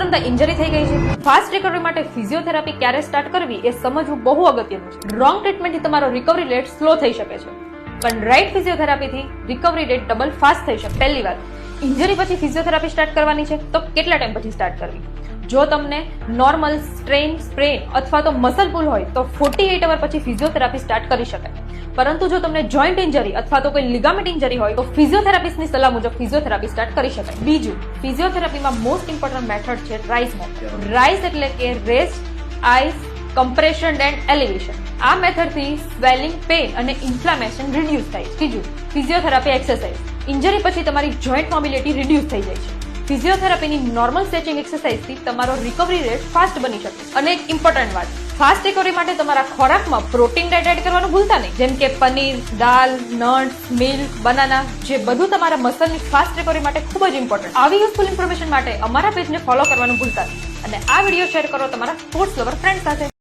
રમતા ઇન્જરી થઈ ગઈ છે. ફાસ્ટ રિકવરી માટે ફિઝિયોથેરાપી ક્યારે સ્ટાર્ટ કરવી એ સમજવું બહુ અગત્યનું છે. રોંગ ટ્રીટમેન્ટથી તમારો રિકવરી રેટ સ્લો થઈ શકે છે, પણ રાઇટ ફિઝિયોથેરાપીથી રિકવરી રેટ ડબલ ફાસ્ટ થઈ શકે. પહેલી વાત, ઇન્જરી પછી ફિઝિયોથેરાપી સ્ટાર્ટ કરવાની છે તો કેટલા ટાઈમ પછી સ્ટાર્ટ કરવી? જો તમને નોર્મલ સ્ટ્રેન, સ્પ્રેન અથવા તો મસલ પુલ હોય તો 48 અવર પછી ફિઝિયોથેરાપી સ્ટાર્ટ કરી શકાય. પરંતુ જો તમને જોઈન્ટ ઇન્જરી અથવા તો કોઈ લિગામેન્ટ ઇન્જરી હોય તો ફિઝિયોથેરાપિસ્ટની સલાહ મુજબ ફિઝિયોથેરાપી સ્ટાર્ટ કરી શકાય. બીજું, ફિઝિયોથેરાપીમાં મોસ્ટ ઇમ્પોર્ટન્ટ મેથડ છે રાઇઝ મેથડ. રાઇઝ એટલે કે rest, ice, compression and elevation. આ મેથડથી સ્વેલિંગ, પેઇન અને ઇન્ફ્લામેશન રિડ્યુસ થાય છે. ત્રીજું, ફિઝિયોથેરાપી એક્સરસાઇઝ. ઇન્જરી પછી તમારી જોઈન્ટ મોબિલિટી રિડ્યુસ થઈ જાય છે. ફિઝિયોથેરાપીની નોર્મલ સ્ટ્રેચિંગ એક્સરસાઇઝથી તમારો રિકવરી રેટ ફાસ્ટ બની શકે. અને એક ઇમ્પોર્ટન્ટ વાત, ફાસ્ટ રિકવરી માટે તમારા ખોરાકમાં પ્રોટીન ડાયટ એડ કરવાનું ભૂલતા નહીં, જેમ કે પનીર, દાલ, નટ્સ, મિલ્ક, બનાના, જે બધું તમારા મસલની ફાસ્ટ રિકવરી માટે ખૂબ જ ઇમ્પોર્ટન્ટ. આવી યુઝફુલ ઇન્ફોર્મેશન માટે અમારા પેજને ફોલો કરવાનું ભૂલતા નહીં અને આ વિડીયો શેર કરો તમારા સ્પોર્ટ્સ લવર ફ્રેન્ડ સાથે.